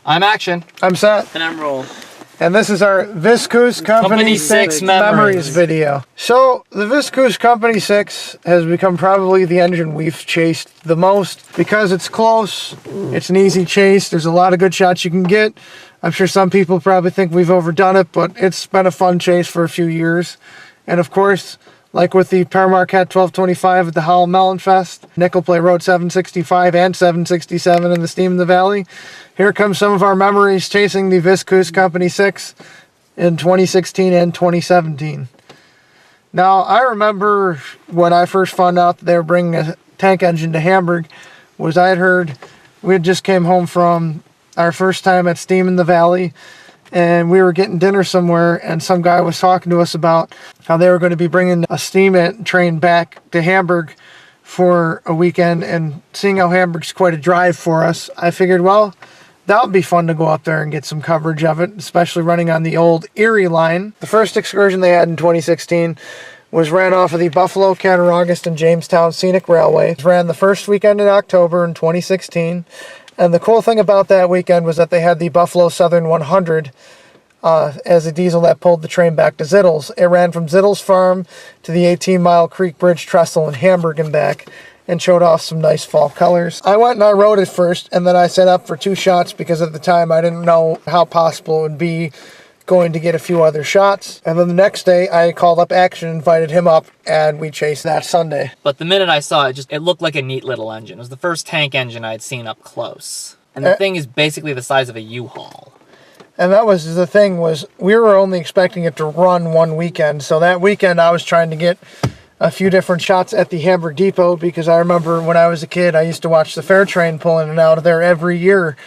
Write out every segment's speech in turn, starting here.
I'm Action. I'm Set. And I'm Roll. And this is our Viscose Company 6 Memories video. So, the Viscose Company 6 has become probably the engine we've chased the most because it's close, it's an easy chase, there's a lot of good shots you can get. I'm sure some people probably think we've overdone it, but it's been a fun chase for a few years. And of course, like with the Paramarquette 1225 at the Howell Melon Fest, Nickel Plate Road 765 and 767 in the Steam in the Valley, here comes some of our memories chasing the Viscose Company 6 in 2016 and 2017. Now, I remember when I first found out that they were bringing a tank engine to Hamburg, was I had heard, we had just came home from our first time at Steam in the Valley, and we were getting dinner somewhere, and some guy was talking to us about how they were going to be bringing a steam train back to Hamburg for a weekend, and seeing how Hamburg's quite a drive for us, I figured, well, that would be fun to go up there and get some coverage of it, especially running on the old Erie line. The first excursion they had in 2016 was ran off of the Buffalo, Cattaraugus, and Jamestown Scenic Railway. It ran the first weekend in October in 2016. And the cool thing about that weekend was that they had the Buffalo Southern 100 as a diesel that pulled the train back to Zittles. It ran from Zittles Farm to the 18-mile Creek Bridge Trestle in Hamburg and back, and showed off some nice fall colors. I went and I rode it first, and then I set up for 2 shots because at the time I didn't know how possible it would be going to get a few other shots. And then the next day I called up Action, invited him up, and we chased that Sunday. But the minute I saw it, it looked like a neat little engine. It was the first tank engine I'd seen up close. And the thing is basically the size of a U-Haul. And that was the thing, was we were only expecting it to run one weekend. So that weekend I was trying to get a few different shots at the Hamburg Depot, because I remember when I was a kid, I used to watch the fair train pulling it out of there every year.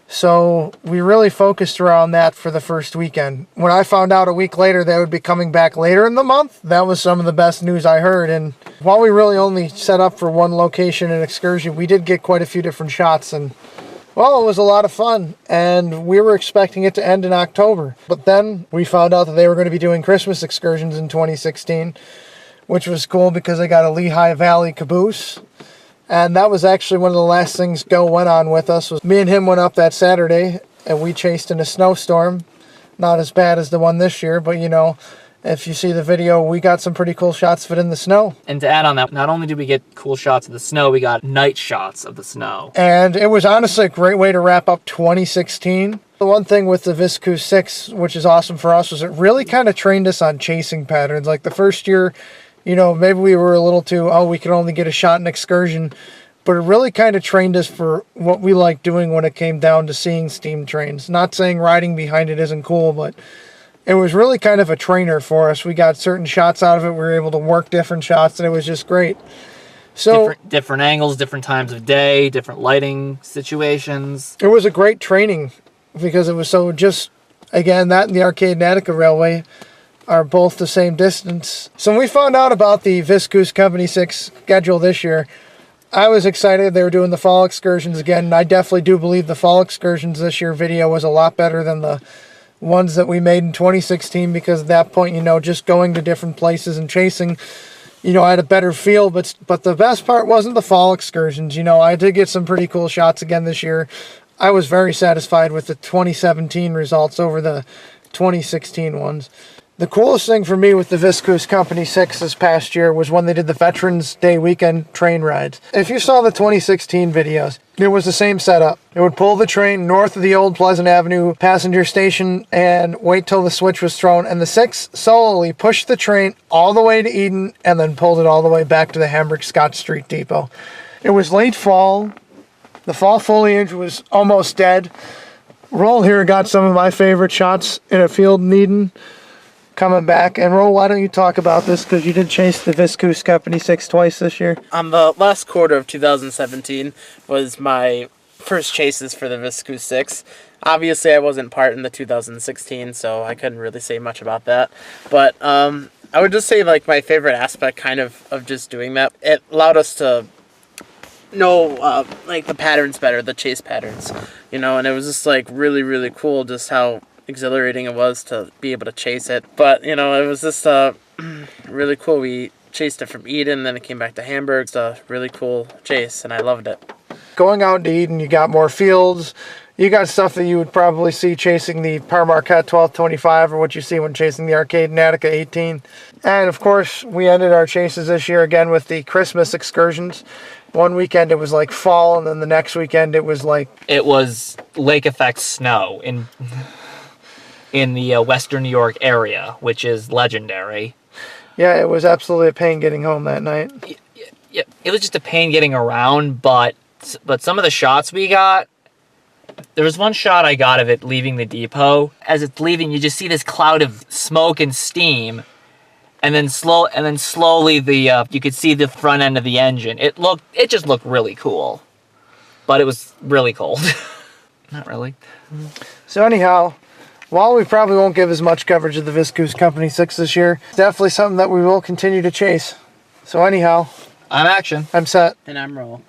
So we really focused around that for the first weekend. When I found out a week later they would be coming back later in the month, that was some of the best news I heard. And while we really only set up for one location and excursion, we did get quite a few different shots, and well, it was a lot of fun, and we were expecting it to end in October. But then we found out that they were going to be doing Christmas excursions in 2016, which was cool because they got a Lehigh Valley caboose. And that was actually one of the last things Go went on with us. Was me and him went up that Saturday, and we chased in a snowstorm. Not as bad as the one this year, but you know, if you see the video, we got some pretty cool shots of it in the snow. And to add on that, not only did we get cool shots of the snow, we got night shots of the snow. And it was honestly a great way to wrap up 2016. The one thing with the Viscose 6, which is awesome for us, was it really kind of trained us on chasing patterns. Like the first year, you know, maybe we were a little too, we could only get a shot in excursion. But it really kind of trained us for what we like doing when it came down to seeing steam trains. Not saying riding behind it isn't cool, but it was really kind of a trainer for us. We got certain shots out of it. We were able to work different shots, and it was just great. So different angles, different times of day, different lighting situations. It was a great training because it was so just, again, that and the Arcade and Attica Railway are both the same distance. So when we found out about the Viscose Company 6 schedule this year, I was excited. They were doing the fall excursions again, and I definitely do believe the fall excursions this year video was a lot better than the ones that we made in 2016, because at that point, you know, just going to different places and chasing, you know, I had a better feel. But the best part wasn't the fall excursions. You know, I did get some pretty cool shots again this year. I was very satisfied with the 2017 results over the 2016 ones. The coolest thing for me with the Viscose Company 6 this past year was when they did the Veterans Day weekend train rides. If you saw the 2016 videos, it was the same setup. It would pull the train north of the old Pleasant Avenue passenger station and wait till the switch was thrown, and the 6 solely pushed the train all the way to Eden and then pulled it all the way back to the Hamburg Scott Street Depot. It was late fall. The fall foliage was almost dead. Roll here got some of my favorite shots in a field in Eden coming back. And Roll, why don't you talk about this, because you did chase the Viscose Company 6 twice this year. The last quarter of 2017 was my first chases for the Viscose 6. Obviously, I wasn't part in the 2016, so I couldn't really say much about that. But I would just say, like, my favorite aspect kind of just doing that, it allowed us to know, like, the patterns better, the chase patterns, you know, and it was just, like, really, really cool just how exhilarating it was to be able to chase it. But, you know, it was just really cool. We chased it from Eden, then it came back to Hamburg. It's a really cool chase, and I loved it. Going out to Eden, you got more fields, You got stuff that you would probably see chasing the Par Marquette 1225 or what you see when chasing the Arcade Attica 18. And of course, we ended our chases this year again with the Christmas excursions. One weekend it was like fall, and then the next weekend it was like... It was lake effect snow in the Western New York area, which is legendary. Yeah, it was absolutely a pain getting home that night. Yeah, it was just a pain getting around, but some of the shots we got, there was one shot I got of it leaving the depot. As it's leaving, you just see this cloud of smoke and steam, and then slowly you could see the front end of the engine. It just looked really cool, but it was really cold. Not really. So anyhow, while we probably won't give as much coverage of the Viscose Company 6 this year, it's definitely something that we will continue to chase. So anyhow, I'm Action. I'm Set. And I'm Roll.